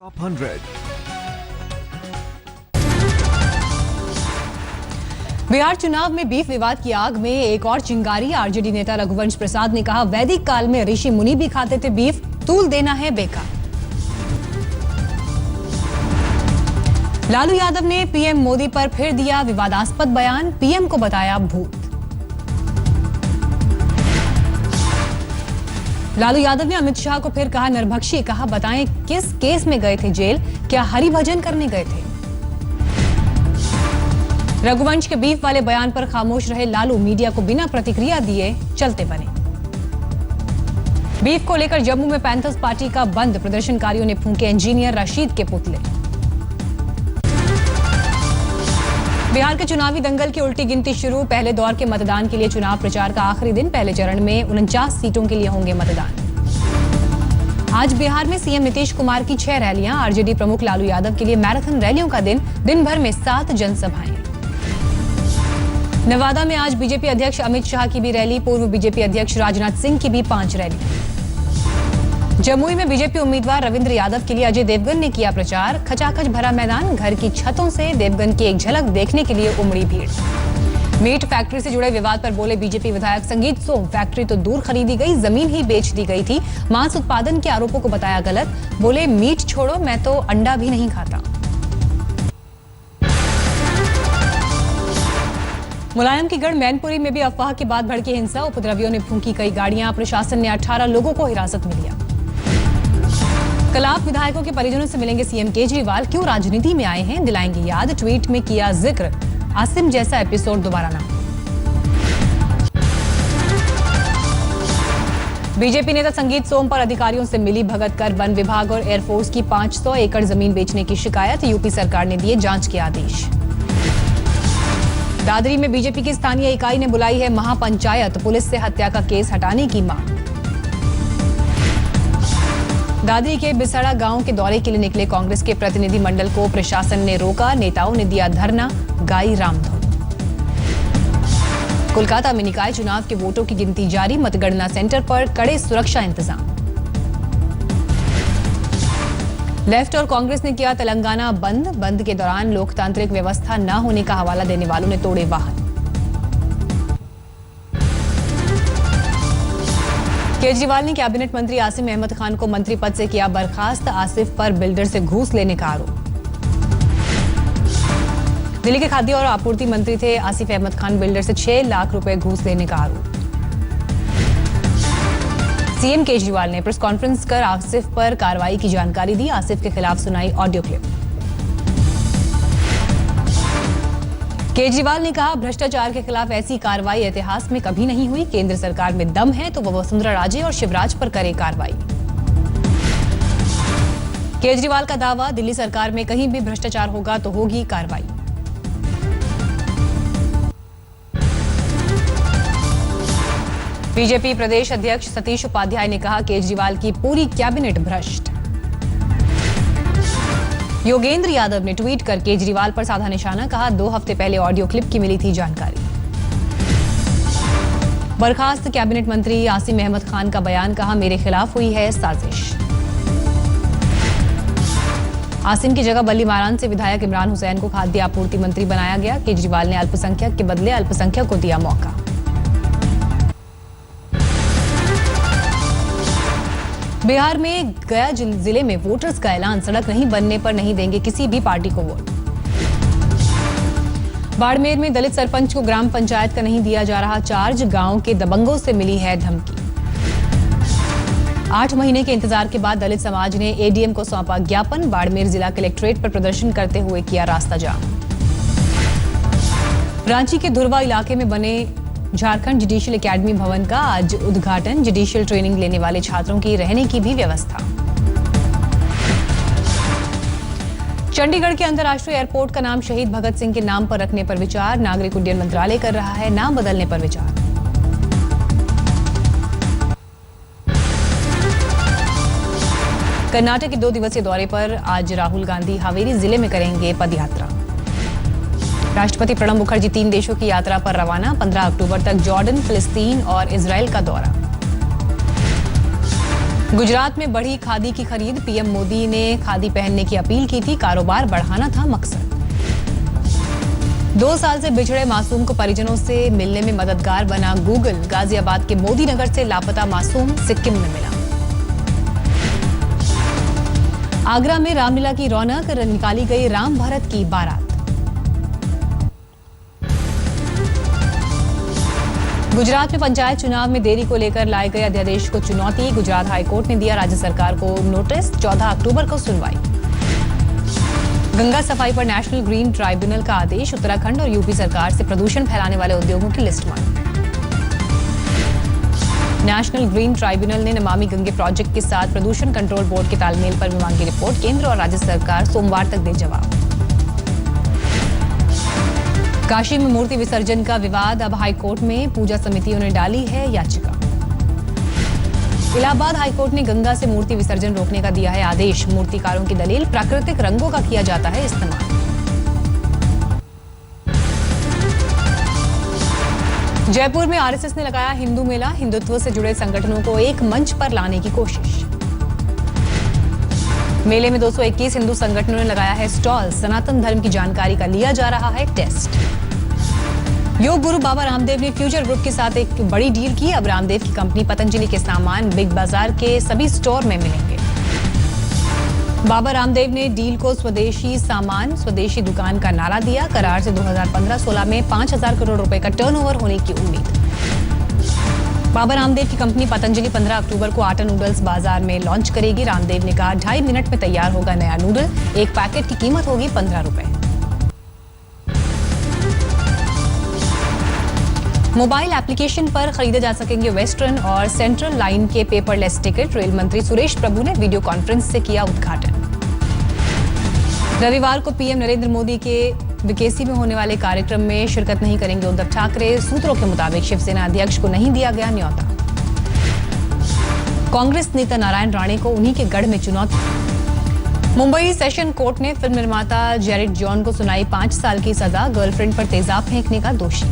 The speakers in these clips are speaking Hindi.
Top 100। बिहार चुनाव में बीफ विवाद की आग में एक और चिंगारी। आरजेडी नेता रघुवंश प्रसाद ने कहा, वैदिक काल में ऋषि मुनि भी खाते थे बीफ, तूल देना है बेकार। लालू यादव ने पीएम मोदी पर फिर दिया विवादास्पद बयान, पीएम को बताया भूत। लालू यादव ने अमित शाह को फिर कहा नरभक्षी। कहा, बताएं किस केस में गए थे जेल, क्या हरिभजन करने गए थे। रघुवंश के बीफ वाले बयान पर खामोश रहे लालू, मीडिया को बिना प्रतिक्रिया दिए चलते बने। बीफ को लेकर जम्मू में पैंथर्स पार्टी का बंद, प्रदर्शनकारियों ने फूंके इंजीनियर रशीद के पुतले। बिहार के चुनावी दंगल की उल्टी गिनती शुरू, पहले दौर के मतदान के लिए चुनाव प्रचार का आखिरी दिन। पहले चरण में 49 सीटों के लिए होंगे मतदान। आज बिहार में सीएम नीतीश कुमार की 6 रैलियां, आरजेडी प्रमुख लालू यादव के लिए मैराथन रैलियों का दिन भर में 7 जनसभाएं। नवादा में आज बीजेपी अध्यक्ष अमित शाह की भी रैली, पूर्व बीजेपी अध्यक्ष राजनाथ सिंह की भी 5 रैली। जमुई में बीजेपी उम्मीदवार रविंद्र यादव के लिए अजय देवगन ने किया प्रचार, खचाखच भरा मैदान, घर की छतों से देवगन की एक झलक देखने के लिए उमड़ी भीड़। मीट फैक्ट्री से जुड़े विवाद पर बोले बीजेपी विधायक संगीत सोम, फैक्ट्री तो दूर खरीदी गई, जमीन ही बेच दी गई थी। मांस उत्पादन के आरोपों को बताया गलत, बोले मीट छोड़ो, मैं तो अंडा भी नहीं खाता। मुलायम की गढ़ मैनपुरी में भी अफवाह के बाद भड़की हिंसा, उपद्रवियों ने फूंकी कई गाड़ियां, प्रशासन ने 18 लोगों को हिरासत में लिया। कल आप विधायकों के परिजनों से मिलेंगे सीएम केजरीवाल, क्यों राजनीति में आए हैं दिलाएंगे याद, ट्वीट में किया जिक्र, आसिम जैसा एपिसोड दोबारा ना। बीजेपी नेता संगीत सोम पर अधिकारियों से मिली भगत कर वन विभाग और एयरफोर्स की 500 एकड़ जमीन बेचने की शिकायत, यूपी सरकार ने दिए जांच के आदेश। दादरी में बीजेपी की स्थानीय इकाई ने बुलाई है महापंचायत, पुलिस से हत्या का केस हटाने की मांग। दादरी के बिसड़ा गांव के दौरे के लिए निकले कांग्रेस के प्रतिनिधि मंडल को प्रशासन ने रोका, नेताओं ने दिया धरना, गाई रामधुन। कोलकाता में निकाय चुनाव के वोटों की गिनती जारी, मतगणना सेंटर पर कड़े सुरक्षा इंतजाम। लेफ्ट और कांग्रेस ने किया तेलंगाना बंद के दौरान लोकतांत्रिक व्यवस्था न होने का हवाला देने वालों ने तोड़े वाहन। केजरीवाल ने कैबिनेट मंत्री आसिम अहमद खान को मंत्री पद से किया बर्खास्त, आसिफ पर बिल्डर से घूस लेने का आरोप। दिल्ली के खाद्य और आपूर्ति मंत्री थे आसिफ अहमद खान, बिल्डर से 6 लाख रुपए घूस लेने का आरोप। सीएम केजरीवाल ने प्रेस कॉन्फ्रेंस कर आसिफ पर कार्रवाई की जानकारी दी, आसिफ के खिलाफ सुनाई ऑडियो क्लिप। केजरीवाल ने कहा, भ्रष्टाचार के खिलाफ ऐसी कार्रवाई इतिहास में कभी नहीं हुई, केंद्र सरकार में दम है तो वो वसुंधरा राजे और शिवराज पर करे कार्रवाई। केजरीवाल का दावा, दिल्ली सरकार में कहीं भी भ्रष्टाचार होगा तो होगी कार्रवाई। बीजेपी प्रदेश अध्यक्ष सतीश उपाध्याय ने कहा, केजरीवाल की पूरी कैबिनेट भ्रष्ट। योगेंद्र यादव ने ट्वीट कर केजरीवाल पर साधा निशाना, कहा 2 हफ्ते पहले ऑडियो क्लिप की मिली थी जानकारी। बर्खास्त कैबिनेट मंत्री आसिम अहमद खान का बयान, कहा मेरे खिलाफ हुई है साजिश। आसिम की जगह बल्ली मारान से विधायक इमरान हुसैन को खाद्य आपूर्ति मंत्री बनाया गया, केजरीवाल ने अल्पसंख्यक के बदले अल्पसंख्यक को दिया मौका। बिहार में गया जिले में वोटर्स का ऐलान, सड़क नहीं बनने पर नहीं देंगे किसी भी पार्टी को वोट। बाड़मेर में दलित सरपंच को ग्राम पंचायत का नहीं दिया जा रहा चार्ज, गांव के दबंगों से मिली है धमकी। 8 महीने के इंतजार के बाद दलित समाज ने एडीएम को सौंपा ज्ञापन, बाड़मेर जिला कलेक्ट्रेट पर प्रदर्शन करते हुए किया रास्ता जाम। रांची के धुरवा इलाके में बने झारखंड जुडिशियल एकेडमी भवन का आज उद्घाटन, जुडिशियल ट्रेनिंग लेने वाले छात्रों की रहने की भी व्यवस्था। चंडीगढ़ के अंतर्राष्ट्रीय एयरपोर्ट का नाम शहीद भगत सिंह के नाम पर रखने पर विचार, नागरिक उड्डयन मंत्रालय कर रहा है नाम बदलने पर विचार। कर्नाटक के 2 दिवसीय दौरे पर आज राहुल गांधी हावेरी जिले में करेंगे पदयात्रा। राष्ट्रपति प्रणब मुखर्जी 3 देशों की यात्रा पर रवाना, 15 अक्टूबर तक जॉर्डन, फिलिस्तीन और इजराइल का दौरा। गुजरात में बढ़ी खादी की खरीद, पीएम मोदी ने खादी पहनने की अपील की थी, कारोबार बढ़ाना था मकसद। 2 साल से बिछड़े मासूम को परिजनों से मिलने में मददगार बना गूगल, गाजियाबाद के मोदी नगर से लापता मासूम सिक्किम में मिला। आगरा में रामलीला की रौनक, निकाली गई राम भरत की बारात। गुजरात में पंचायत चुनाव में देरी को लेकर लाए गए अध्यादेश को चुनौती, गुजरात हाईकोर्ट ने दिया राज्य सरकार को नोटिस, 14 अक्टूबर को सुनवाई। गंगा सफाई पर नेशनल ग्रीन ट्राइब्यूनल का आदेश, उत्तराखंड और यूपी सरकार से प्रदूषण फैलाने वाले उद्योगों की लिस्ट मांगी। नेशनल ग्रीन ट्राइब्यूनल ने नमामि गंगे प्रोजेक्ट के साथ प्रदूषण कंट्रोल बोर्ड के तालमेल पर भी मांगी रिपोर्ट, केंद्र और राज्य सरकार सोमवार तक दे जवाब। काशी में मूर्ति विसर्जन का विवाद, अब हाईकोर्ट में पूजा समितियों ने डाली है याचिका। इलाहाबाद हाईकोर्ट ने गंगा से मूर्ति विसर्जन रोकने का दिया है आदेश, मूर्तिकारों की दलील, प्राकृतिक रंगों का किया जाता है इस्तेमाल। जयपुर में आरएसएस ने लगाया हिंदू मेला, हिंदुत्व से जुड़े संगठनों को एक मंच पर लाने की कोशिश। मेले में 221 हिंदू संगठनों ने लगाया है स्टॉल, सनातन धर्म की जानकारी का लिया जा रहा है टेस्ट। योग गुरु बाबा रामदेव ने फ्यूचर ग्रुप के साथ एक बड़ी डील की, अब रामदेव की कंपनी पतंजलि के सामान बिग बाजार के सभी स्टोर में मिलेंगे। बाबा रामदेव ने डील को स्वदेशी सामान, स्वदेशी दुकान का नारा दिया, करार से 2015-16 में 5,000 करोड़ रुपए का टर्नओवर होने की उम्मीद। बाबा रामदेव की कंपनी पतंजलि 15 अक्टूबर को आटा नूडल्स बाजार में लॉन्च करेगी। रामदेव ने कहा 2.5 मिनट में तैयार होगा नया नूडल, एक पैकेट की कीमत होगी 15 रुपए। मोबाइल एप्लीकेशन पर खरीदे जा सकेंगे वेस्टर्न और सेंट्रल लाइन के पेपरलेस टिकट, रेल मंत्री सुरेश प्रभु ने वीडियो कॉन्फ्रेंस से किया उद्घाटन। रविवार को पीएम नरेंद्र मोदी के बीकेसी में होने वाले कार्यक्रम में शिरकत नहीं करेंगे उद्धव ठाकरे, सूत्रों के मुताबिक शिवसेना अध्यक्ष को नहीं दिया गया न्योता। कांग्रेस नेता नारायण राणे को उन्हीं के गढ़ में चुनौती। मुंबई सेशन कोर्ट ने फिल्म निर्माता जेरेड जॉन को सुनाई 5 साल की सजा, गर्लफ्रेंड पर तेजाब फेंकने का दोषी।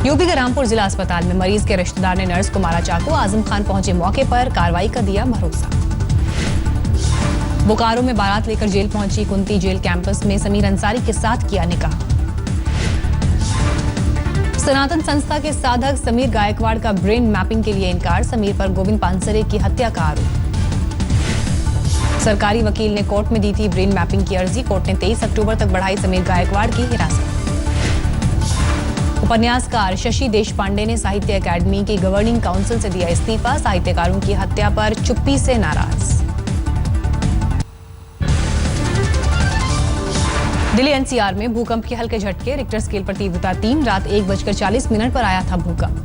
यूपी के रामपुर जिला अस्पताल में मरीज के रिश्तेदार ने नर्स को मारा चाकू, आजम खान पहुंचे मौके पर, कार्रवाई का दिया भरोसा। बोकारो में बारात लेकर जेल पहुंची कुंती, जेल कैंपस में समीर अंसारी के साथ किया निकाह। सनातन संस्था के साधक समीर गायकवाड़ का ब्रेन मैपिंग के लिए इनकार, समीर पर गोविंद पानसरे की हत्या का आरोप। सरकारी वकील ने कोर्ट में दी थी ब्रेन मैपिंग की अर्जी, कोर्ट ने 23 अक्टूबर तक बढ़ाई समीर गायकवाड़ की हिरासत। उपन्यासकार शशि देशपांडे ने साहित्य अकादमी की गवर्निंग काउंसिल से दिया इस्तीफा, साहित्यकारों की हत्या पर चुप्पी से नाराज। दिल्ली एनसीआर में भूकंप के हल्के झटके, रिक्टर स्केल पर तीव्रता 3, रात 1:40 पर आया था भूकंप।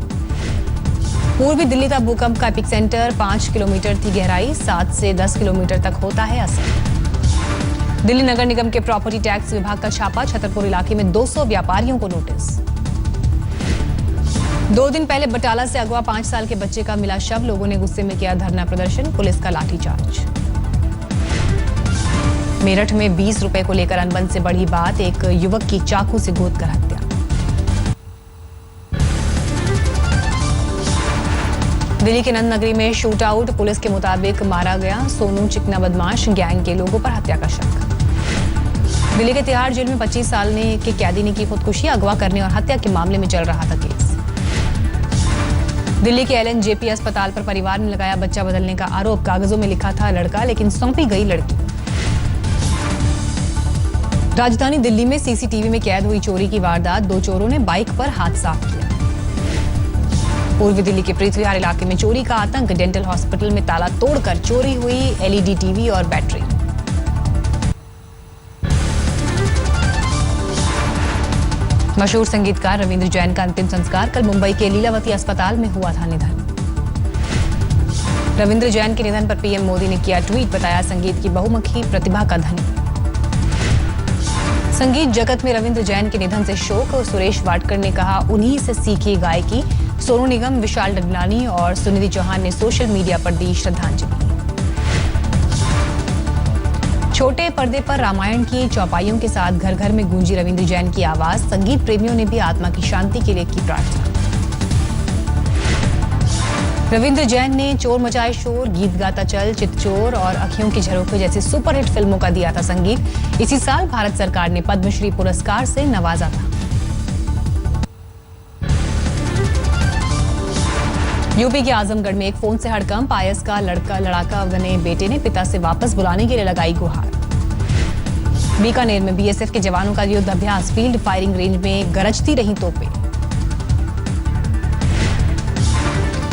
पूर्वी दिल्ली का भूकंप का एपिक सेंटर 5 किलोमीटर थी गहराई, 7 से 10 किलोमीटर तक होता है असर। दिल्ली नगर निगम के प्रॉपर्टी टैक्स विभाग का छापा, छतरपुर इलाके में 200 व्यापारियों को नोटिस। 2 दिन पहले बटाला से अगवा 5 साल के बच्चे का मिला शव, लोगों ने गुस्से में किया धरना प्रदर्शन, पुलिस का लाठीचार्ज। मेरठ में 20 रुपए को लेकर अनबन से बढ़ी बात, एक युवक की चाकू से गोद कर हत्या। दिल्ली के नंद नगरी में शूट आउट, पुलिस के मुताबिक मारा गया सोनू चिकना बदमाश, गैंग के लोगों पर हत्या का शक। दिल्ली के तिहाड़ जेल में 25 साल के कैदी ने की खुदकुशी, अगवा करने और हत्या के मामले में चल रहा था केस। दिल्ली के एलएनजेपी अस्पताल पर परिवार ने लगाया बच्चा बदलने का आरोप, कागजों में लिखा था लड़का लेकिन सौंपी गई लड़की। राजधानी दिल्ली में सीसीटीवी में कैद हुई चोरी की वारदात, 2 चोरों ने बाइक पर हाथ साफ किया। पूर्वी दिल्ली के पृथ्वीहार इलाके में चोरी का आतंक, डेंटल हॉस्पिटल में ताला तोड़कर चोरी हुई एलईडी टीवी और बैटरी। मशहूर संगीतकार रविंद्र जैन का अंतिम संस्कार, कल मुंबई के लीलावती अस्पताल में हुआ था निधन। रविंद्र जैन के निधन पर पीएम मोदी ने किया ट्वीट, बताया संगीत की बहुमुखी प्रतिभा का धनी। संगीत जगत में रविंद्र जैन के निधन से शोक, और सुरेश वाडकर ने कहा उन्हीं से सीखी गायकी। सोनू निगम, विशाल डडलानी और सुनिधि चौहान ने सोशल मीडिया पर दी श्रद्धांजलि। छोटे पर्दे पर रामायण की चौपाइयों के साथ घर घर में गूंजी रविंद्र जैन की आवाज, संगीत प्रेमियों ने भी आत्मा की शांति के लिए की प्रार्थना। रविंद्र जैन ने चोर मचाए शोर, गीत गाता चल, चितचोर और अखियों की झरोखे जैसी सुपरहिट फिल्मों का दिया था संगीत। इसी साल भारत सरकार ने पद्मश्री पुरस्कार से नवाजा था। यूपी के आजमगढ़ में एक फोन से हड़कंप, आईएस का लड़ाका बने बेटे ने पिता से वापस बुलाने के लिए लगाई गुहार। बीकानेर में बीएसएफ के जवानों का युद्ध अभ्यास, फील्ड फायरिंग रेंज में गरजती रही तोपें।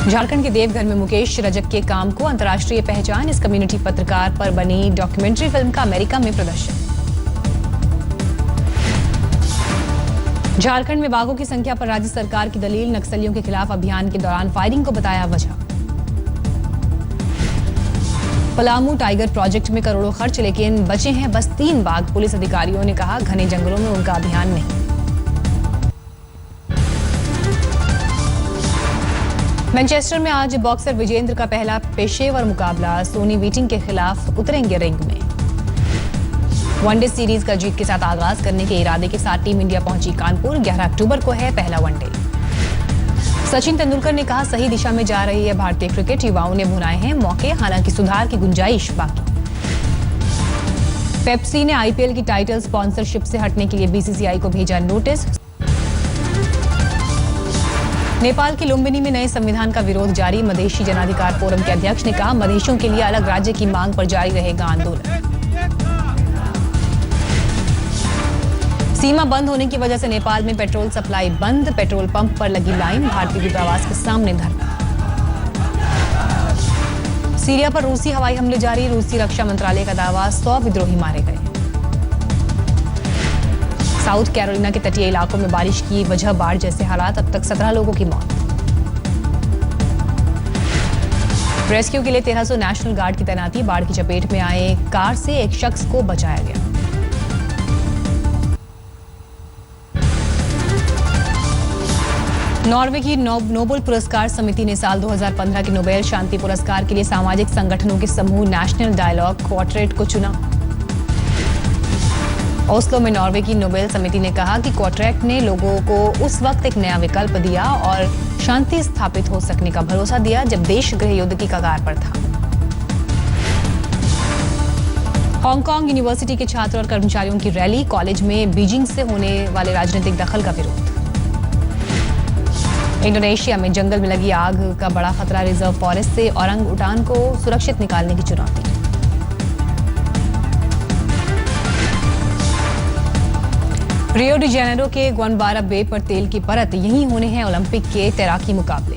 झारखंड के देवघर में मुकेश रजक के काम को अंतर्राष्ट्रीय पहचान, इस कम्युनिटी पत्रकार पर बनी डॉक्यूमेंट्री फिल्म का अमेरिका में प्रदर्शन। झारखंड में बाघों की संख्या पर राज्य सरकार की दलील, नक्सलियों के खिलाफ अभियान के दौरान फायरिंग को बताया वजह। पलामू टाइगर प्रोजेक्ट में करोड़ों खर्च, लेकिन बचे हैं बस 3 बाघ, पुलिस अधिकारियों ने कहा घने जंगलों में उनका अभियान नहीं। मैनचेस्टर में आज बॉक्सर विजेंद्र का पहला पेशेवर मुकाबला, सोनी वीटिंग के खिलाफ उतरेंगे रिंग में। वनडे सीरीज का जीत के साथ आगाज करने के इरादे के साथ टीम इंडिया पहुंची कानपुर, 11 अक्टूबर को है पहला वनडे। सचिन तेंदुलकर ने कहा सही दिशा में जा रही है भारतीय क्रिकेट, युवाओं ने भुनाए हैं मौके, हालांकि सुधार की गुंजाइश बाकी। पेप्सी ने आईपीएल की टाइटल स्पॉन्सरशिप से हटने के लिए बीसीसीआई को भेजा नोटिस। नेपाल के लुम्बिनी में नए संविधान का विरोध जारी, मधेशी जनाधिकार फोरम के अध्यक्ष ने कहा मधेशियों के लिए अलग राज्य की मांग पर जारी रहेगा आंदोलन। सीमा बंद होने की वजह से नेपाल में पेट्रोल सप्लाई बंद, पेट्रोल पंप पर लगी लाइन, भारतीय दूतावास के सामने धरना। सीरिया पर रूसी हवाई हमले जारी, रूसी रक्षा मंत्रालय का दावा 100 विद्रोही मारे गए। साउथ कैरोलिना के तटीय इलाकों में बारिश की वजह बाढ़ जैसे हालात, अब तक 17 लोगों की मौत। रेस्क्यू के लिए 1300 नेशनल गार्ड की तैनाती, बाढ़ की चपेट में आए कार से एक शख्स को बचाया गया। नॉर्वे की नोबेल पुरस्कार समिति ने साल 2015 के नोबेल शांति पुरस्कार के लिए सामाजिक संगठनों के समूह नेशनल डायलॉग क्वार्टेट को चुना। ओस्लो में नॉर्वे की नोबेल समिति ने कहा कि क्वार्टेट ने लोगों को उस वक्त एक नया विकल्प दिया और शांति स्थापित हो सकने का भरोसा दिया जब देश गृह युद्ध की कगार पर था। हांगकांग यूनिवर्सिटी के छात्र और कर्मचारियों की रैली, कॉलेज में बीजिंग से होने वाले राजनीतिक दखल का विरोध। इंडोनेशिया में जंगल में लगी आग का बड़ा खतरा, रिजर्व फॉरेस्ट से औरंग उटान को सुरक्षित निकालने की चुनौती। रियो डी जेनेरो के ग्वानबारा बे पर तेल की परत, यहीं होने हैं ओलंपिक के तैराकी मुकाबले।